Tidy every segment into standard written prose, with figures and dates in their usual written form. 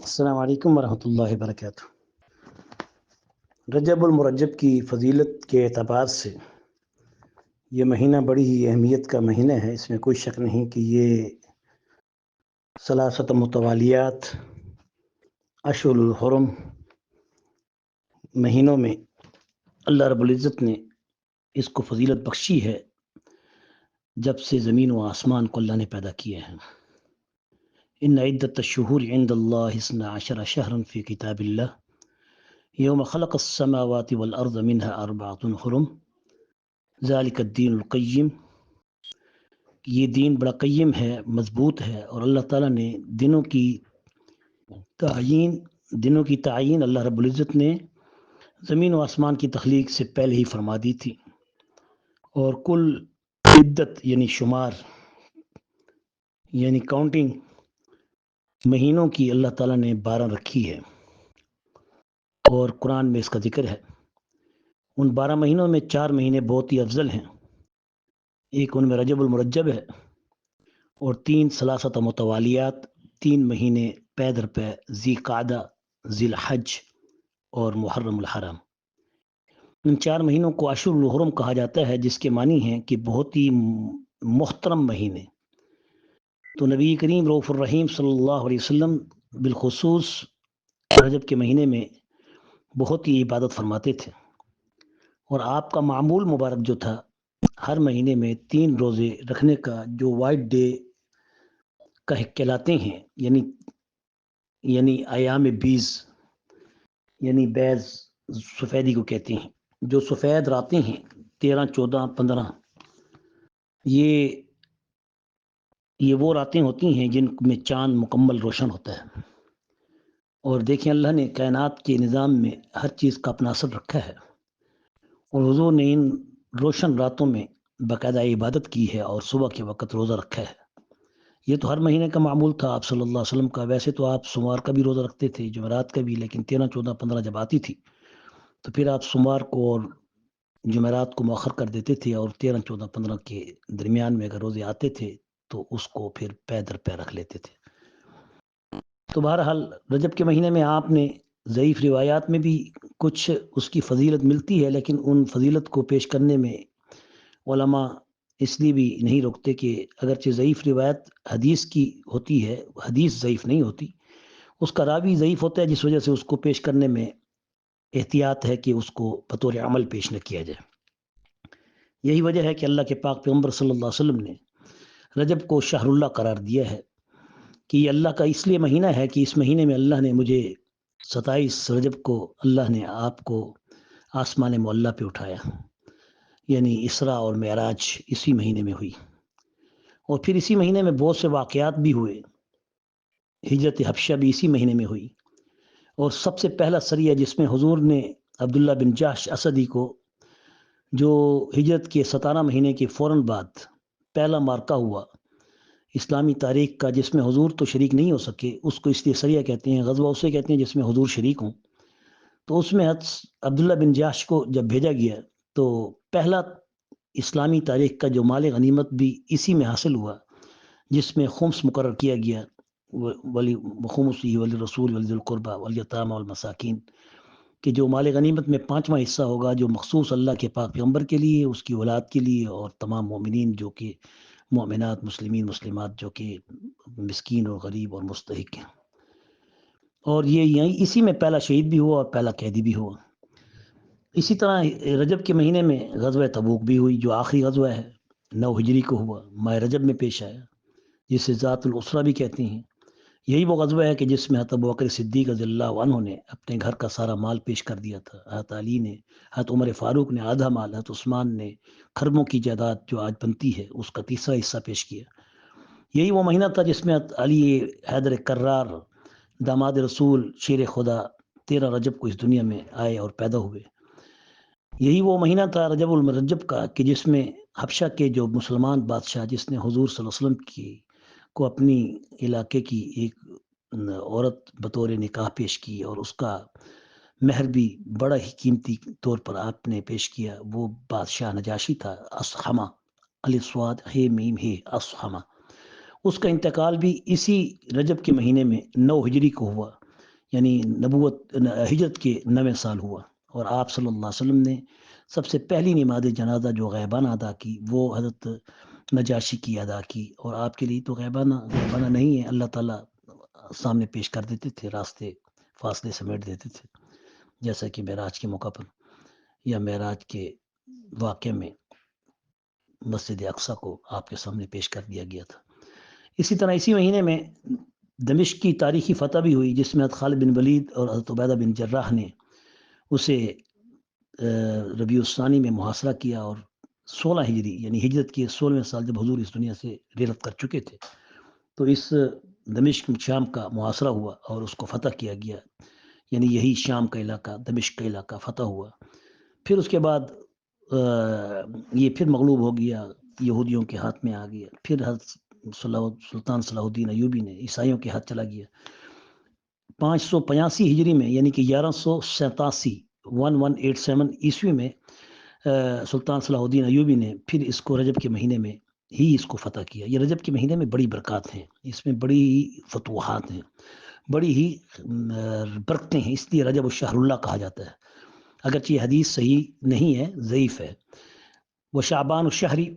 السلام علیکم ورحمۃ اللہ وبرکاتہ۔ رجب المرجب کی فضیلت کے اعتبار سے یہ مہینہ بڑی ہی اہمیت کا مہینہ ہے۔ اس میں کوئی شک نہیں کہ یہ ثلاثت متوالیات اشہر الحرم مہینوں میں اللہ رب العزت نے اس کو فضیلت بخشی ہے جب سے زمین و آسمان کو اللہ نے پیدا کیا ہے۔ ان عدت الشہور عند اللہ 12 شہرا فی کتاب اللہ یوم خلق السماوات والارض منها 4 حرم ذالک الدین القیم۔ یہ دین بڑا قیم ہے، مضبوط ہے، اور اللہ تعالیٰ نے دنوں کی تعیین اللہ رب العزت نے زمین و آسمان کی تخلیق سے پہلے ہی فرما دی تھی، اور کل عدت یعنی شمار یعنی کاؤنٹنگ مہینوں کی اللہ تعالیٰ نے 12 رکھی ہے، اور قرآن میں اس کا ذکر ہے۔ ان 12 مہینوں میں 4 مہینے بہت ہی افضل ہیں۔ ایک ان میں رجب المرجب ہے، اور 3 ثلاثت متوالیات، 3 مہینے پے در پے، ذی قعدہ، ذی الحج اور محرم الحرام۔ ان 4 مہینوں کو اشہر الحرم کہا جاتا ہے، جس کے معنی ہیں کہ بہت ہی محترم مہینے۔ تو نبی کریم رؤوف الرحیم صلی اللہ علیہ وسلم بالخصوص رجب کے مہینے میں بہت ہی عبادت فرماتے تھے، اور آپ کا معمول مبارک جو تھا ہر مہینے میں 3 روزے رکھنے کا، جو وائٹ ڈے کہلاتے ہیں، یعنی ایام بیز، یعنی بیز سفیدی کو کہتے ہیں، جو سفید راتیں ہیں 13، 14، 15، یہ وہ راتیں ہوتی ہیں جن میں چاند مکمل روشن ہوتا ہے۔ اور دیکھیں، اللہ نے کائنات کے نظام میں ہر چیز کا اپنا اثر رکھا ہے، اور حضور نے ان روشن راتوں میں باقاعدہ عبادت کی ہے اور صبح کے وقت روزہ رکھا ہے۔ یہ تو ہر مہینے کا معمول تھا آپ صلی اللہ علیہ وسلم کا۔ ویسے تو آپ سوموار کا بھی روزہ رکھتے تھے، جمعرات کا بھی، لیکن 13، 14، 15 جب آتی تھی تو پھر آپ سوموار کو اور جمعرات کو مؤخر کر دیتے تھے، اور 13، 14، 15 کے درمیان میں اگر روزے آتے تھے تو اس کو پھر پے در پے رکھ لیتے تھے۔ تو بہرحال رجب کے مہینے میں آپ نے ضعیف روایات میں بھی کچھ اس کی فضیلت ملتی ہے، لیکن ان فضیلت کو پیش کرنے میں علماء اس لیے بھی نہیں روکتے کہ اگرچہ ضعیف روایت حدیث کی ہوتی ہے، حدیث ضعیف نہیں ہوتی، اس کا راوی ضعیف ہوتا ہے، جس وجہ سے اس کو پیش کرنے میں احتیاط ہے کہ اس کو بطور عمل پیش نہ کیا جائے۔ یہی وجہ ہے کہ اللہ کے پاک پیغمبر صلی اللہ علیہ وسلم نے رجب کو شہر اللہ قرار دیا ہے، کہ یہ اللہ کا اس لیے مہینہ ہے کہ اس مہینے میں اللہ نے مجھے 27 رجب کو اللہ نے آپ کو آسمان معلیٰ پہ اٹھایا، یعنی اسراء اور معراج اسی مہینے میں ہوئی، اور پھر اسی مہینے میں بہت سے واقعات بھی ہوئے۔ ہجرت حبشہ بھی اسی مہینے میں ہوئی، اور سب سے پہلا سریہ جس میں حضور نے عبداللہ بن جحش اسدی کو، جو ہجرت کے 17 مہینے کے فوراً بعد پہلا مارکہ ہوا اسلامی تاریخ کا، جس میں حضور تو شریک نہیں ہو سکے، اس کو اس لیے سریہ کہتے ہیں، غزوہ اسے کہتے ہیں جس میں حضور شریک ہوں۔ تو اس میں عبداللہ بن جحش کو جب بھیجا گیا تو پہلا اسلامی تاریخ کا جو مال غنیمت بھی اسی میں حاصل ہوا، جس میں خمس مقرر کیا گیا، خمسی ولی رسول ولی ذی القربى والیتامى والمساکین، کہ جو مال غنیمت میں 5واں حصہ ہوگا، جو مخصوص اللہ کے پاک پیغمبر کے لیے، اس کی اولاد کے لیے، اور تمام مومنین جو کہ مومنات، مسلمین، مسلمات جو کہ مسکین اور غریب اور مستحق ہیں۔ اور یہ اسی میں پہلا شہید بھی ہوا اور پہلا قیدی بھی ہوا۔ اسی طرح رجب کے مہینے میں غزوہ تبوک بھی ہوئی، جو آخری غزوہ ہے، 9 ہجری کو ہوا، ماہ رجب میں پیش آیا، جسے ذات العسرہ بھی کہتے ہیں۔ یہی وہ غزوہ ہے کہ جس میں حضرت ابوبکر صدیق رضی اللہ عنہ نے اپنے گھر کا سارا مال پیش کر دیا تھا، حضرت علی نے، حضرت عمر فاروق نے آدھا مال، حضرت عثمان نے خربوں کی جائیداد جو آج بنتی ہے اس کا تیسرا حصہ پیش کیا۔ یہی وہ مہینہ تھا جس میں علی حیدر کرار، داماد رسول، شیر خدا، 13 رجب کو اس دنیا میں آئے اور پیدا ہوئے۔ یہی وہ مہینہ تھا رجب المرجب کا کہ جس میں حبشہ کے جو مسلمان بادشاہ، جس نے حضور صلی اللہ علیہ وسلم کو اپنی علاقے کی ایک عورت بطور نکاح پیش کی، اور اس کا مہر بھی بڑا ہی قیمتی طور پر آپ نے پیش کیا، وہ بادشاہ نجاشی تھا، اصحمہ، الف صاد ہ میم ہ، اصحمہ۔ اس کا انتقال بھی اسی رجب کے مہینے میں 9 ہجری کو ہوا، یعنی نبوت ہجرت کے 9ویں سال ہوا، اور آپ صلی اللہ علیہ وسلم نے سب سے پہلی نماز جنازہ جو غیبانہ ادا کی وہ حضرت نجاشی کی ادا کی، اور آپ کے لیے تو غیبانہ نہیں ہے، اللہ تعالیٰ سامنے پیش کر دیتے تھے، راستے فاصلے سمیٹ دیتے تھے، جیسا کہ معراج کے موقع پر یا معراج کے واقعے میں مسجد اقصیٰ کو آپ کے سامنے پیش کر دیا گیا تھا۔ اسی طرح اسی مہینے میں دمشق کی تاریخی فتح بھی ہوئی، جس میں حضرت خالد بن ولید اور حضرت عبیدہ بن جراح نے اسے ربیع الثانی میں محاصرہ کیا، اور 16 ہجری یعنی ہجرت کے 16ویں سال جب حضور اس دنیا سے رحلت کر چکے تھے تو اس دمشق شام کا محاصرہ ہوا اور اس کو فتح کیا گیا، یعنی یہی شام کا علاقہ، دمشق کا علاقہ فتح ہوا۔ پھر اس کے بعد یہ پھر مغلوب ہو گیا، یہودیوں کے ہاتھ میں آ گیا، پھر سلطان صلاح الدین ایوبی نے عیسائیوں کے ہاتھ چلا گیا۔ 585 ہجری میں یعنی کہ 1187 عیسوی میں سلطان صلاح الدین ایوبی نے پھر اس کو رجب کے مہینے میں ہی اس کو فتح کیا۔ یہ رجب کے مہینے میں بڑی برکات ہیں، اس میں بڑی ہی فتوحات ہیں، بڑی ہی برکتیں ہیں، اس لیے رجب الشہر اللہ کہا جاتا ہے، اگرچہ یہ حدیث صحیح نہیں ہے، ضعیف ہے۔ وہ شعبان الشہری،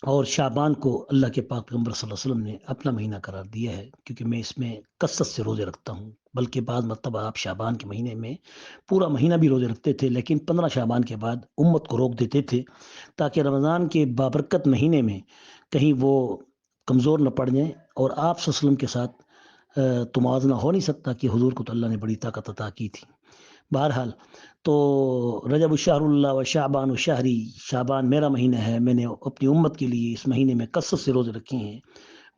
اور شعبان کو اللہ کے پاک پیغمبر صلی اللہ علیہ وسلم نے اپنا مہینہ قرار دیا ہے، کیونکہ میں اس میں کثرت سے روزے رکھتا ہوں، بلکہ بعض مرتبہ آپ شعبان کے مہینے میں پورا مہینہ بھی روزے رکھتے تھے، لیکن 15 شعبان کے بعد امت کو روک دیتے تھے تاکہ رمضان کے بابرکت مہینے میں کہیں وہ کمزور نہ پڑ جائیں، اور آپ صلی اللہ علیہ وسلم کے ساتھ تو موازنہ ہو نہیں سکتا کہ حضور کو تو اللہ نے بڑی طاقت عطا کی تھی۔ بہرحال تو رجب الشہر اللہ و شعبان الشہری، شعبان میرا مہینہ ہے، میں نے اپنی امت کے لیے اس مہینے میں کثرت سے روزے رکھے ہیں،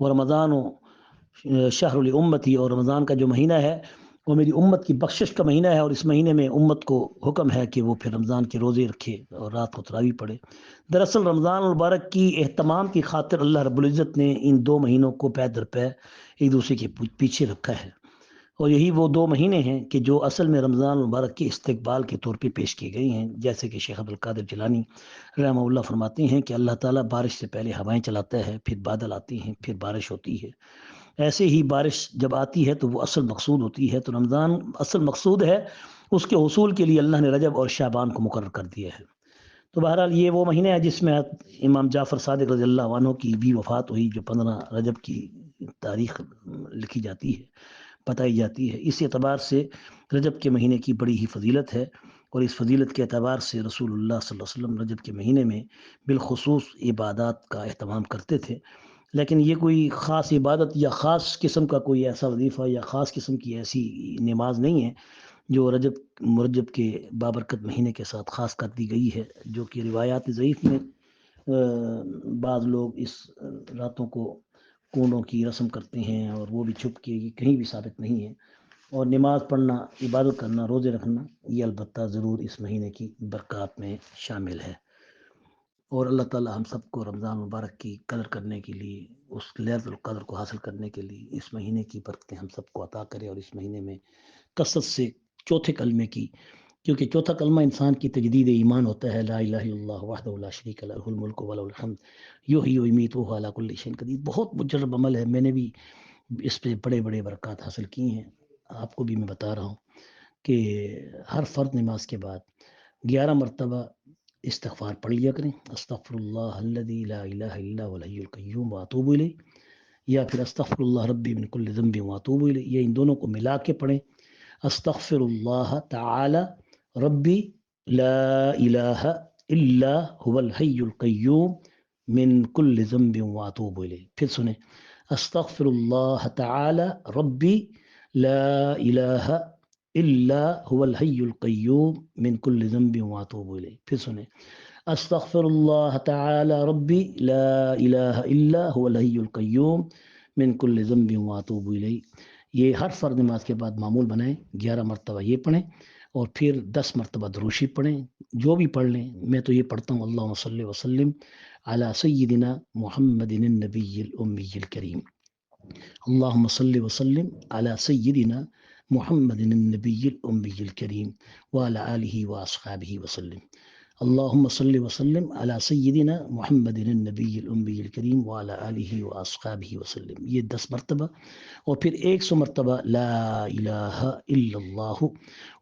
اور رمضان و شہر الامتی، اور رمضان کا جو مہینہ ہے وہ میری امت کی بخشش کا مہینہ ہے، اور اس مہینے میں امت کو حکم ہے کہ وہ پھر رمضان کے روزے رکھے اور رات کو تراویح پڑھے۔ دراصل رمضان المبارک کی اہتمام کی خاطر اللہ رب العزت نے ان 2 مہینوں کو پے در پے ایک دوسرے کے پیچھے رکھا ہے، اور یہی وہ 2 مہینے ہیں کہ جو اصل میں رمضان المبارک کے استقبال کے طور پہ پیش کی گئی ہیں، جیسے کہ شیخ عبدالقادر جیلانی رحمہ اللہ فرماتے ہیں کہ اللہ تعالیٰ بارش سے پہلے ہوائیں چلاتا ہے، پھر بادل آتے ہیں، پھر بارش ہوتی ہے۔ ایسے ہی بارش جب آتی ہے تو وہ اصل مقصود ہوتی ہے، تو رمضان اصل مقصود ہے، اس کے حصول کے لیے اللہ نے رجب اور شعبان کو مقرر کر دیا ہے۔ تو بہرحال یہ وہ مہینہ ہے جس میں امام جعفر صادق رضی اللہ عنہ کی بھی وفات ہوئی، جو 15 رجب کی تاریخ لکھی جاتی ہے، بتائی جاتی ہے۔ اس اعتبار سے رجب کے مہینے کی بڑی ہی فضیلت ہے، اور اس فضیلت کے اعتبار سے رسول اللہ صلی اللہ علیہ وسلم رجب کے مہینے میں بالخصوص عبادات کا اہتمام کرتے تھے، لیکن یہ کوئی خاص عبادت یا خاص قسم کا کوئی ایسا وظیفہ یا خاص قسم کی ایسی نماز نہیں ہے جو مرجب کے بابرکت مہینے کے ساتھ خاص کر دی گئی ہے، جو کہ روایات ضعیف میں بعض لوگ اس راتوں کو کونوں کی رسم کرتے ہیں، اور وہ بھی چھپ کے، یہ کہیں بھی ثابت نہیں ہے۔ اور نماز پڑھنا، عبادت کرنا، روزے رکھنا، یہ البتہ ضرور اس مہینے کی برکات میں شامل ہے، اور اللہ تعالی ہم سب کو رمضان مبارک کی قدر کرنے کے لیے، اس لیلۃ القدر کو حاصل کرنے کے لیے اس مہینے کی برکتیں ہم سب کو عطا کرے، اور اس مہینے میں کثرت سے چوتھے کلمے کی، کیونکہ چوتھا کلمہ انسان کی تجدید ایمان ہوتا ہے، لا الہ الا اللہ وحدہ لا شریک لہ لہ الملک ولہ الحمد یحیی ویمیت وہو علی کل شیء قدیر۔ بہت مجرب عمل ہے، میں نے بھی اس پہ بڑے بڑے برکات حاصل کی ہیں، آپ کو بھی میں بتا رہا ہوں کہ ہر فرض نماز کے بعد 11 مرتبہ استغفار پڑھ لیا کریں، استغفر اللہ الذی لا الہ الا هو الحی القیوم واتوب الیہ، یا پھر استغفر اللہ ربی من کل ذنب واتوب الیہ، یہ ان دونوں کو ملا کے پڑھیں۔ استغفر اللہ تعالی ربی لا الہ الا هو الحی القیوم من کل ذنب واتوب الیہ۔ پھر سنیں، استغفر اللہ تعالی ربی لا الہ الا هو الحی القیوم من کل ذنب واتوب الیہ۔ پھر سنیں، استغفر اللہ تعالی ربی لا الہ الا هو الحی القیوم من کل ذنب واتوب الیہ۔ یہ ہر فرض نماز کے بعد معمول بنائیں، 11 مرتبہ یہ پڑھیں، اور پھر 10 مرتبہ دروشی پڑھیں، جو بھی پڑھ لیں۔ میں تو یہ پڑھتا ہوں، اللہم صلی وسلم علی سیدنا محمد النبی الامی الکریم، اللہم صلی وسلم علی سیدنا محمد النبی الامی الکریم وعلی آلہ واصحابہ وسلم۔ اللہم صلی وسلم علی سیدنا محمد النبی الأمی الکریم وعلی آلہ واصحابہ وسلم، یہ 10 مرتبہ، اور پھر 100 مرتبہ لا الہ الا اللہ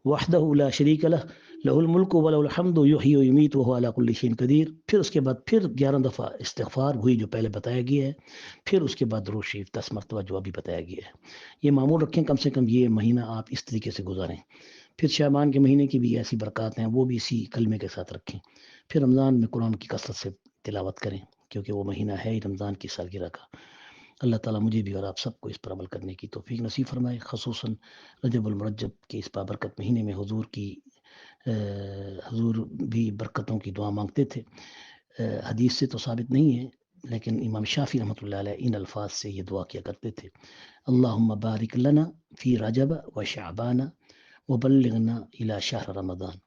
وحدہ لا شریک لہ لہ الملک ولہ الحمد یحیی ویمیت وہو علی کل شیء قدیر. پھر اس کے بعد پھر 11 دفعہ استغفار ہوئی جو پہلے بتایا گیا ہے، پھر اس کے بعد درود شریف 10 مرتبہ جو ابھی بتایا گیا ہے. یہ معمول رکھیں، کم سے کم یہ مہینہ آپ اس طریقے سے گزاریں. پھر شعبان کے مہینے کی بھی ایسی برکات ہیں، وہ بھی اسی کلمے کے ساتھ رکھیں. پھر رمضان میں قرآن کی کثرت سے تلاوت کریں، کیونکہ وہ مہینہ ہے ہی رمضان کی سالگرہ کا. اللہ تعالیٰ مجھے بھی اور آپ سب کو اس پر عمل کرنے کی توفیق نصیب فرمائے. خصوصاً رجب المرجب کے اس بابرکت مہینے میں حضور بھی برکتوں کی دعا مانگتے تھے. حدیث سے تو ثابت نہیں ہے، لیکن امام شافعی رحمۃ اللہ علیہ ان الفاظ سے یہ دعا کیا کرتے تھے: اللہم بارک لنا فی رجب و شعبان وبلغنا الی شہر رمضان.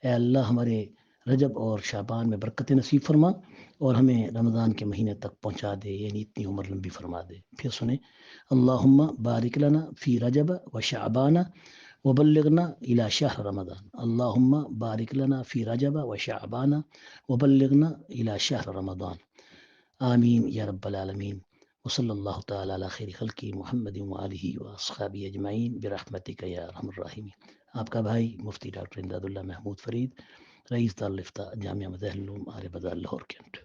اے اللہ ہمارے رجب اور شعبان میں برکت نصیب فرما اور ہمیں رمضان کے مہینے تک پہنچا دے، یعنی اتنی عمر لمبی فرما دے. پھر سنیں: اللہم بارک لنا فی رجب و شعبان وبلغنا الی شہر رمضان. اللہم بارک لنا فی رجب و شعبان وبلغنا الی شہر رمضان. آمین یا رب العالمین. وصلی اللہ تعالی علی خیر خلقی محمد وآلہ واصحابہ اجمعین برحمتک یا ارحم الراحمین. آپ کا بھائی مفتی ڈاکٹر امداد اللہ محمود فرید، رئیس دارالفتہ جامعہ مظاہر العلوم عارف بازار لاہور کینٹ.